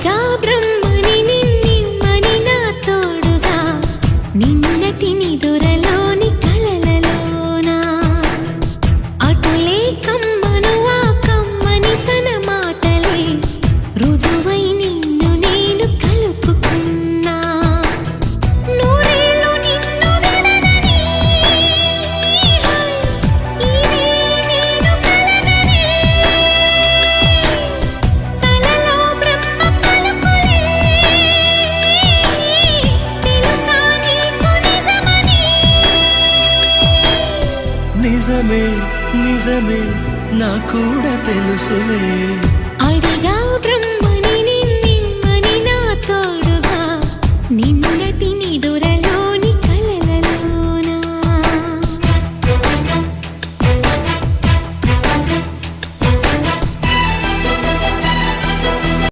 గా బ్రహ్మని నిన్నిమ్మని నా తోడుగా నిన్నటి నిదురలోని కలలలోనా అటులే కమ్మను ఆ కమ్మని తన మాటలే రుజువై నిన్ను నేను కలుపుకున్నా నూరేళ్ళు నిన్ను విడనని ఇదే నేను కలగని కలలో బ్రహ్మ పలుకులే తెలుసా నీకు నిజమని నిజమే నిజమే నా కూడా తెలుసులే